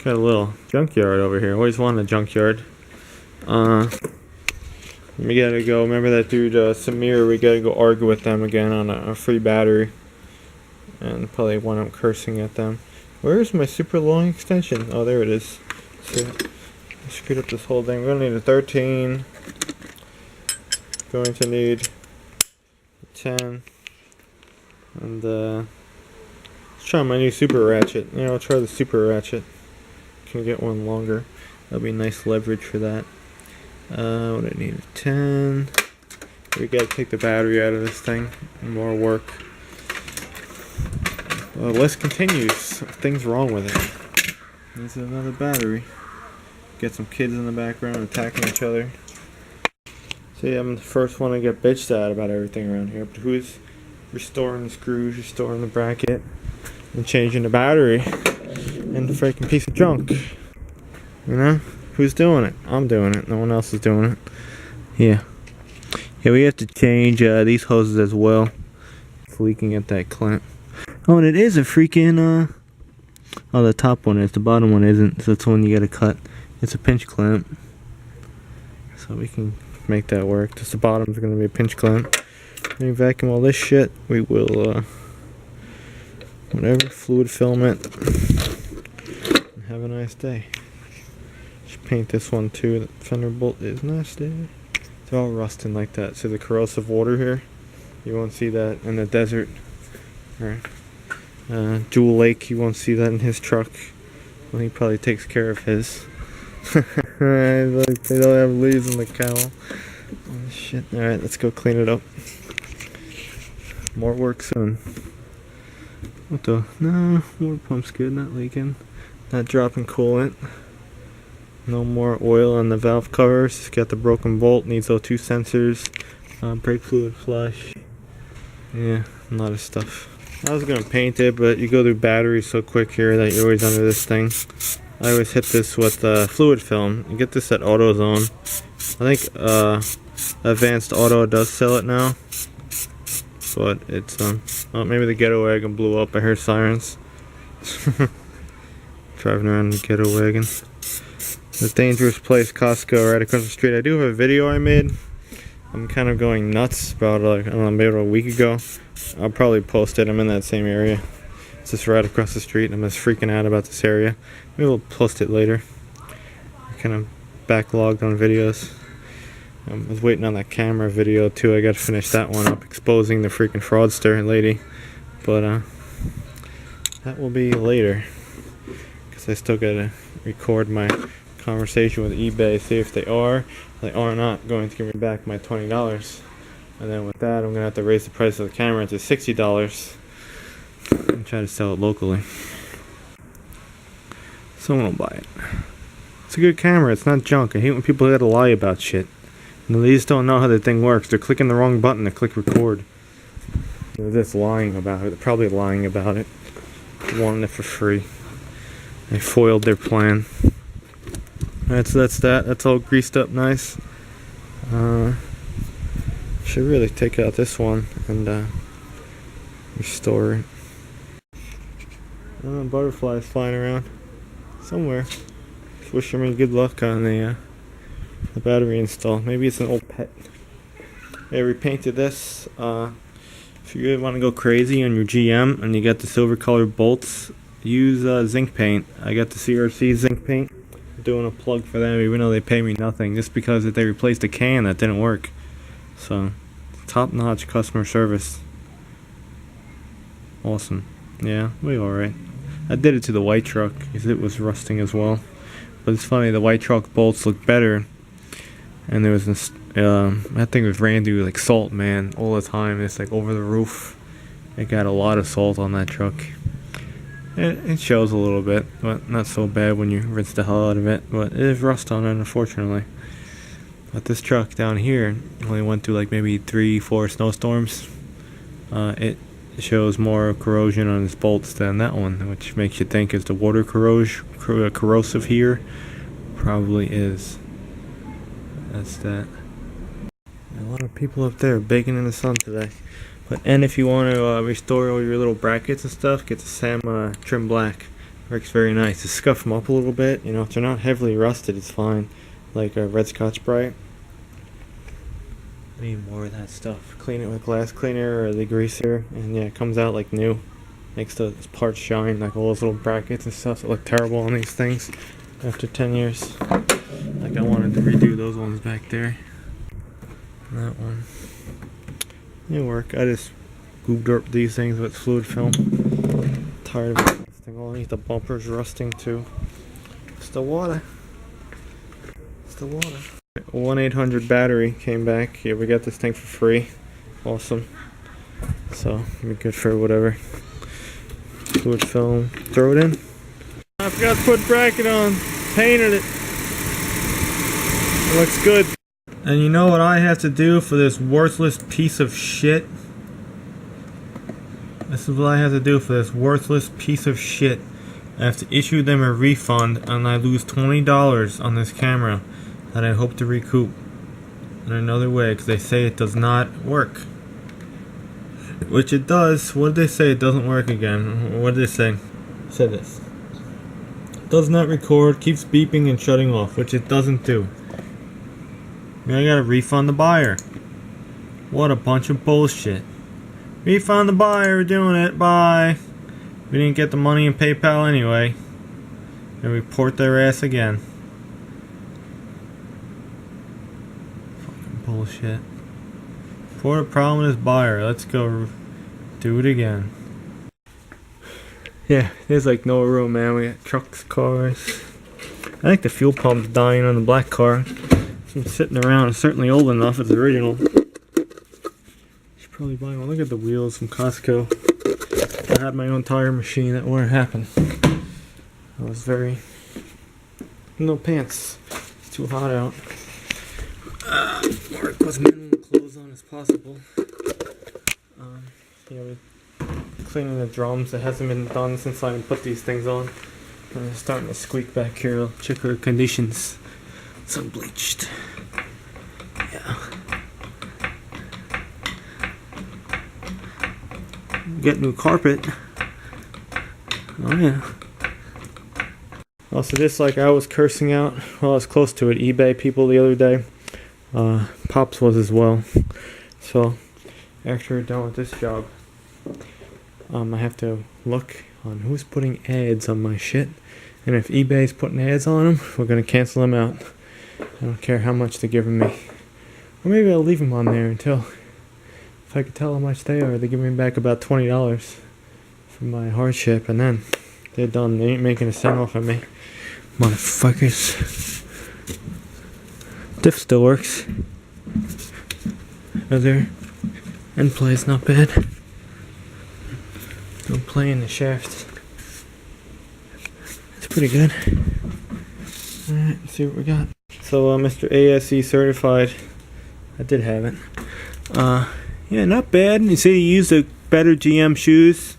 Got a little junkyard over here. Always wanted a junkyard. We gotta go. Remember that dude Samir? We gotta go argue with them again on a free battery, and probably wind up cursing at them. Where's my super long extension? Oh, there it is. So, I screwed up this whole thing. We're gonna need a 13. Going to need 10. And let's try my new super ratchet. I'll try the super ratchet. Can get one longer. That'll be nice leverage for that. What I need, 10. We gotta take the battery out of this thing. More work. The list continues. Things wrong with it. There's another battery. Get some kids in the background attacking each other. See, I'm the first one to get bitched at about everything around here. But who's restoring the screws, restoring the bracket, and changing the battery? And the freaking piece of junk. Who's doing it? I'm doing it. No one else is doing it. Yeah, we have to change these hoses as well. It's leaking at that clamp. Oh, and it is a freaking oh, the top one is. The bottom one isn't. So it's the one you gotta cut. It's a pinch clamp. So we can make that work. Just the bottom's gonna be a pinch clamp. When we vacuum all this shit, we will whatever, fluid film it. And have a nice day. Should paint this one too. The fender bolt is nasty. They're all rusting like that. See the corrosive water here? You won't see that in the desert. Or Jewel Lake, you won't see that in his truck. Well, he probably takes care of his. Like they don't have leaves in the cowl. Oh, shit. Alright, let's go clean it up. More work soon. What the? No, water pump's good, not leaking. Not dropping coolant. No more oil on the valve covers. Got the broken bolt, needs O2 sensors. Brake fluid flush. Yeah, a lot of stuff. I was gonna paint it, but you go through batteries so quick here that you're always under this thing. I always hit this with fluid film. You get this at AutoZone. I think Advanced Auto does sell it now, but it's oh, maybe the ghetto wagon blew up. I hear sirens. Driving around the ghetto wagon. The dangerous place, Costco, right across the street. I do have a video I made. I'm kind of going nuts about I don't know, maybe a week ago. I'll probably post it. I'm in that same area. It's just right across the street. I'm just freaking out about this area. Maybe we'll post it later. I'm kind of backlogged on videos. I was waiting on that camera video too. I got to finish that one up, exposing the freaking fraudster lady. But that will be later, because I still got to record my conversation with eBay, see if they are not going to give me back my $20. And then with that, I'm gonna have to raise the price of the camera to $60 and try to sell it locally. Someone will buy it. It's a good camera. It's not junk. I hate when people gotta lie about shit. They just don't know how the thing works. They're clicking the wrong button to click record. They're just lying about it. They're probably lying about it. Wanting it for free. They foiled their plan. That's that. That's all greased up nice. Should really take out this one and restore it. Butterflies flying around somewhere. Just wishing me good luck on the battery install. Maybe it's an old pet. I repainted this. If you really want to go crazy on your GM and you got the silver colored bolts, use zinc paint. I got the CRC zinc paint. Doing a plug for them, even though they pay me nothing, just because they replaced a can that didn't work. So, top-notch customer service. Awesome. Yeah, we alright. I did it to the white truck because it was rusting as well. But it's funny, the white truck bolts look better. And there was this, that thing was ran through like salt, man, all the time. It's like over the roof. It got a lot of salt on that truck. It shows a little bit, but not so bad when you rinse the hell out of it. But it is rust on it, unfortunately. But this truck down here only went through like maybe 3-4 snowstorms. It shows more corrosion on its bolts than that one, which makes you think, is the water corrosive here? Probably is. That's that. A lot of people up there baking in the sun today. And if you want to restore all your little brackets and stuff, get the Sam Trim Black. Works very nice. To scuff them up a little bit, you know, if they're not heavily rusted, it's fine. Like a red Scotch Brite. I need more of that stuff. Clean it with glass cleaner or the greaser, and yeah, it comes out like new. Makes the parts shine, like all those little brackets and stuff that look terrible on these things after 10 years. Like I wanted to redo those ones back there. And that one. It'll work. I just gooped up these things with fluid film. Tired of it rusting all. The bumper's rusting too. It's the water. It's the water. 1-800 battery came back. Yeah, we got this thing for free. Awesome. So, it'll be good for whatever. Fluid film. Throw it in. I forgot to put bracket on. Painted it. It looks good. And you know what I have to do for this worthless piece of shit? This is what I have to do for this worthless piece of shit. I have to issue them a refund, and I lose $20 on this camera that I hope to recoup in another way, because they say it does not work. Which it does. What did they say? It doesn't work again. What did they say? It said this. Does not record, keeps beeping and shutting off, which it doesn't do. I gotta refund the buyer. What a bunch of bullshit. Refund the buyer, we're doing it, bye. We didn't get the money in PayPal anyway. And report their ass again. Fucking bullshit. Report a problem with this buyer, let's go do it again. Yeah, there's like no room, man. We got trucks, cars. I think the fuel pump's dying on the black car. It's sitting around. It's certainly old enough. It's original. Should probably buy one. Look at the wheels from Costco. I had my own tire machine. That wouldn't happen. I was very... No pants. It's too hot out. Work with minimum clothes on as possible. Yeah, we're cleaning the drums. It hasn't been done since I put these things on. And it's starting to squeak back here. I'll check our conditions. It's unbleached. Yeah. Get new carpet. Oh yeah. Also, this, like I was cursing out, well, I was close to it, eBay people the other day. Pops was as well. So, after we're done with this job, I have to look on who's putting ads on my shit. And if eBay's putting ads on them, we're going to cancel them out. I don't care how much they're giving me. Or maybe I'll leave them on there until, if I could tell how much they are, they give me back about $20 for my hardship, and then they're done. They ain't making a cent off of me. Motherfuckers. Diff still works. Other end play's not bad. Don't play in the shaft. It's pretty good. Alright, let's see what we got. So, Mr. ASE certified. I did have it. Yeah, not bad. You see, you used the better GM shoes.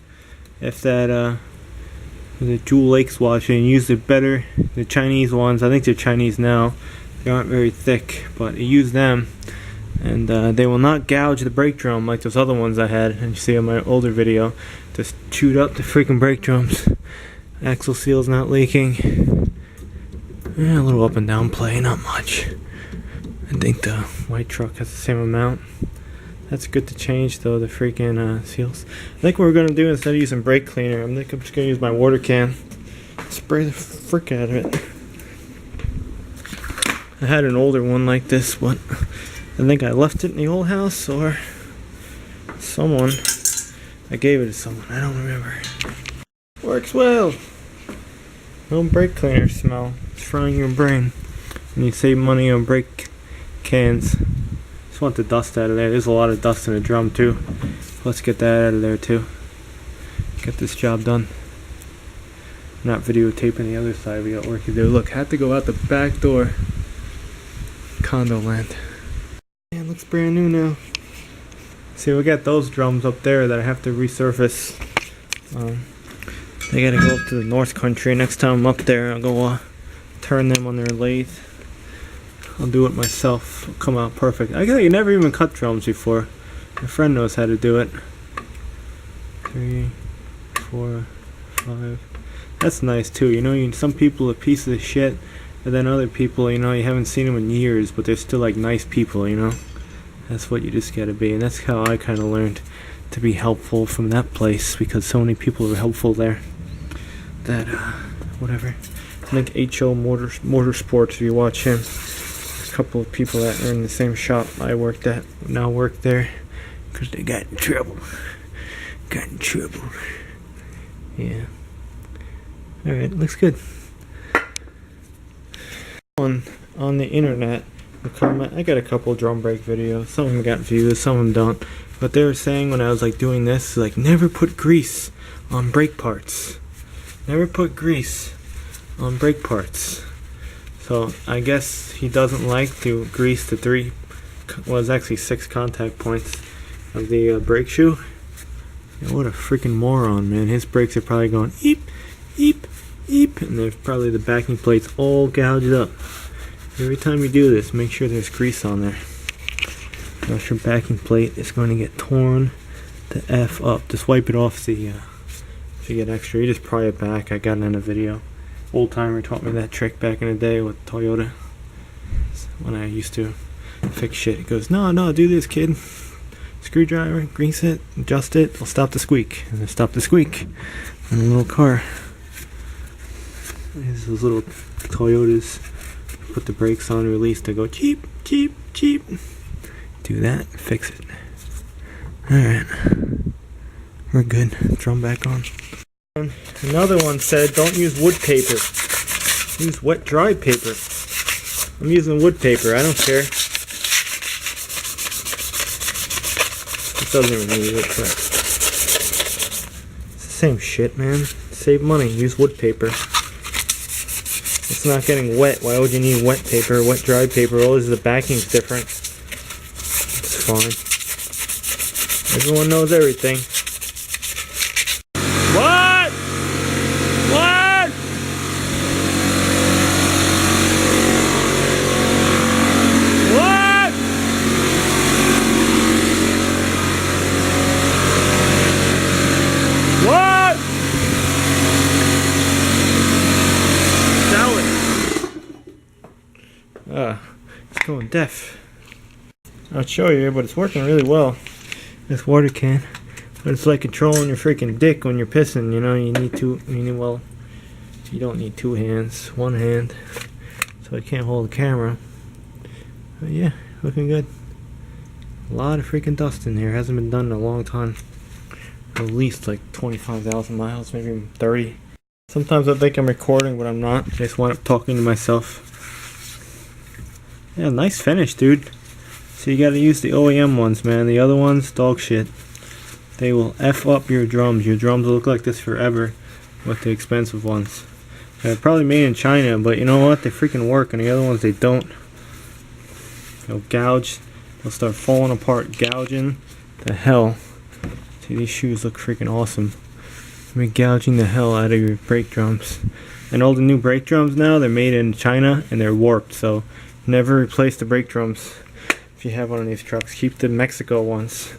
If that, the Jewel Lakes watch, and use the Chinese ones. I think they're Chinese now. They aren't very thick, but you use them. And they will not gouge the brake drum like those other ones I had. And you see on my older video, just chewed up the freaking brake drums. Axle seal's not leaking. Yeah, a little up and down play, not much. I think the white truck has the same amount. That's good to change though, the freaking seals. I think what we're gonna do, instead of using brake cleaner, I'm just gonna use my water can. Spray the frick out of it. I had an older one like this, but I think I left it in the old house, or someone, I gave it to someone, I don't remember. Works well. No brake cleaner smell. It's frying your brain. And you save money on brake cans. Just want the dust out of there. There's a lot of dust in the drum too. Let's get that out of there too. Get this job done. I'm not videotaping the other side. We got work to do. Look, had to go out the back door. Condo land. Man, looks brand new now. See, we got those drums up there that I have to resurface. They gotta go up to the North Country. Next time I'm up there, I'll go turn them on their lathe. I'll do it myself. It'll come out perfect. I guess you never even cut drums before. My friend knows how to do it. 3, 4, 5. That's nice too. You know, some people are pieces of shit, and then other people, you know, you haven't seen them in years, but they're still like nice people, you know. That's what you just gotta be, and that's how I kind of learned to be helpful from that place, because so many people were helpful there. That whatever. I think HO Motorsports, if you watch him, a couple of people that are in the same shop I worked at now work there because they got in trouble. Yeah. Alright, looks good. On the internet, I got a couple drum brake videos. Some of them got views, some of them don't. But they were saying when I was like doing this, like, never put grease on brake parts. Never put grease on brake parts. So I guess he doesn't like to grease the it's actually 6 contact points of the brake shoe. Yeah, what a freaking moron, man. His brakes are probably going eep, eep, eep, and there's probably the backing plates all gouged up. Every time you do this, make sure there's grease on there. Else your backing plate is going to get torn the F up. Just wipe it off if you get extra. You just pry it back. I got it in a video. Old timer taught me that trick back in the day with Toyota. When I used to fix shit. He goes, no, do this, kid. Screwdriver, grease it, adjust it, it'll stop the squeak. And it'll stop the squeak in a little car. There's those little Toyotas. Put the brakes on, release, they go cheap, cheap, cheap. Do that, fix it. Alright. We're good. Drum back on. Another one said don't use wood paper. Use wet dry paper. I'm using wood paper, I don't care. It doesn't even need it, but it's the same shit, man. Save money, use wood paper. It's not getting wet. Why would you need wet paper, wet dry paper? All the backing's different. It's fine. Everyone knows everything. What? What? What? What? It's going deaf. I'll show you, but it's working really well. This water can. But it's like controlling your freaking dick when you're pissing, you know, you don't need 2 hands, 1 hand. So I can't hold the camera. But yeah, looking good. A lot of freaking dust in here. Hasn't been done in a long time. At least like 25,000 miles, maybe even 30. Sometimes I think I'm recording, but I'm not. I just wind up talking to myself. Yeah, nice finish, dude. So you gotta use the OEM ones, man. The other ones, dog shit. They will F up your drums. Your drums will look like this forever with the expensive ones. They're probably made in China, but you know what? They freaking work, and the other ones, they don't. They'll gouge. They'll start falling apart, gouging the hell. See, these shoes look freaking awesome. They're gouging the hell out of your brake drums. And all the new brake drums now, they're made in China, and they're warped, so never replace the brake drums if you have one of these trucks. Keep the Mexico ones.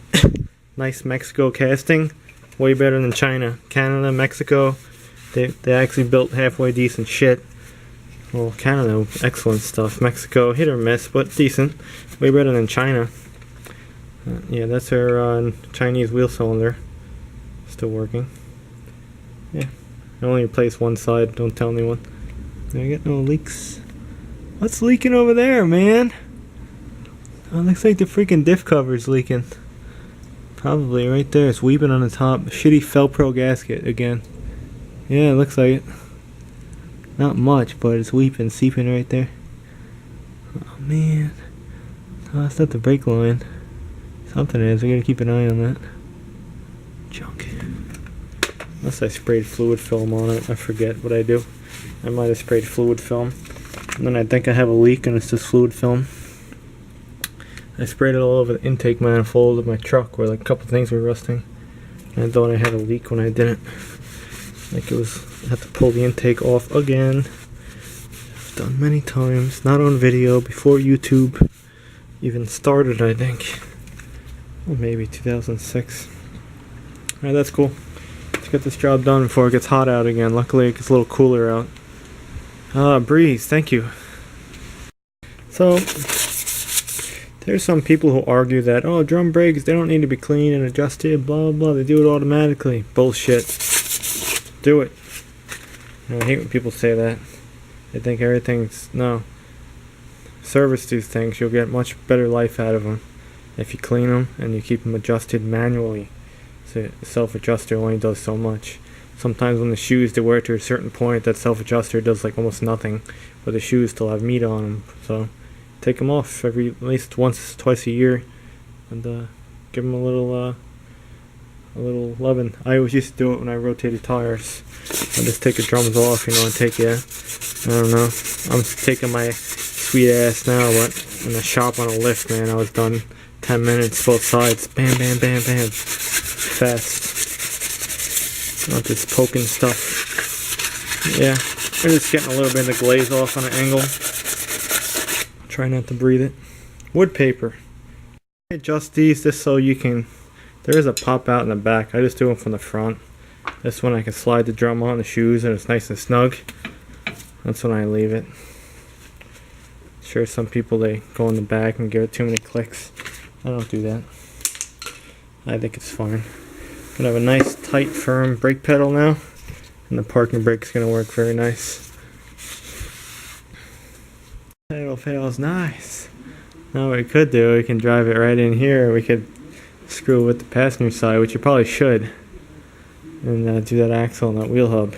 Nice Mexico casting, way better than China. Canada, Mexico, they actually built halfway decent shit. Well, Canada, excellent stuff. Mexico, hit or miss, but decent. Way better than China. Yeah, that's our Chinese wheel cylinder. Still working. Yeah, I only replaced one side, don't tell anyone. I get no leaks. What's leaking over there, man? Oh, it looks like the freaking diff cover's leaking. Probably right there. It's weeping on the top. Shitty Felpro gasket again. Yeah, it looks like it. Not much, but it's weeping, seeping right there. Oh man. Oh, that's not the brake line. Something is. We gotta keep an eye on that. Junk. Unless I sprayed fluid film on it. I forget what I do. I might have sprayed fluid film. And then I think I have a leak and it's just fluid film. I sprayed it all over the intake manifold of my truck where like a couple things were rusting. And I thought I had a leak when I didn't. Like it was, I had to pull the intake off again. I've done many times, not on video, before YouTube even started, I think. Or maybe 2006. Alright, that's cool. Let's get this job done before it gets hot out again. Luckily it gets a little cooler out. Breeze, thank you. So, there's some people who argue that, oh, drum brakes, they don't need to be cleaned and adjusted, blah, blah, blah. They do it automatically. Bullshit. Do it. I hate when people say that. They think everything's... No. Service these things. You'll get much better life out of them if you clean them and you keep them adjusted manually. So the self-adjuster only does so much. Sometimes when the shoes, they wear it to a certain point, that self-adjuster does like almost nothing. But the shoes still have meat on them. So take them off at least once, twice a year. And give them a little loving. I always used to do it when I rotated tires. I just take the drums off, you know, and take I don't know. I'm taking my sweet ass now, but in the shop on a lift, man, I was done 10 minutes, both sides. Bam, bam, bam, bam. Fast. Not just poking stuff. Yeah, I'm just getting a little bit of the glaze off on an angle. Try not to breathe it. Wood paper. Adjust these just so you can... There is a pop out in the back. I just do them from the front. This one I can slide the drum on the shoes and it's nice and snug. That's when I leave it. Sure, some people, they go in the back and give it too many clicks. I don't do that. I think it's fine. Gonna have a nice tight firm brake pedal now, and the parking brake's gonna work very nice. Pedal fails nice. Now what we could do, we can drive it right in here. We could screw it with the passenger side, which you probably should, and do that axle and that wheel hub.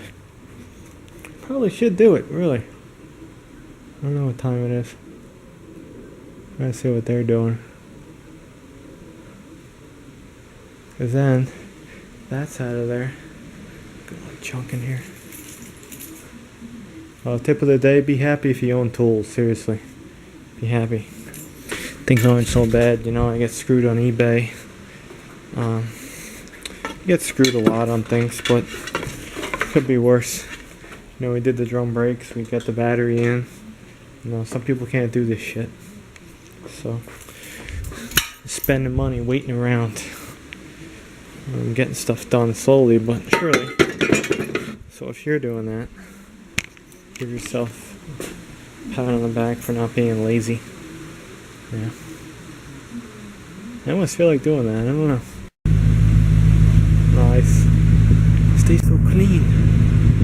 Probably should do it, really. I don't know what time it is. Let's see what they're doing. Cause then that's out of there. Got a chunk in here. Tip of the day: be happy if you own tools. Seriously, be happy. Things aren't so bad, you know. I get screwed on eBay. You get screwed a lot on things, but could be worse. You know, we did the drum brakes. We got the battery in. You know, some people can't do this shit. So, spending money, waiting around. I'm getting stuff done slowly but surely. So if you're doing that, give yourself a pat on the back for not being lazy. Yeah. I almost feel like doing that. I don't know. Nice. Stay so clean.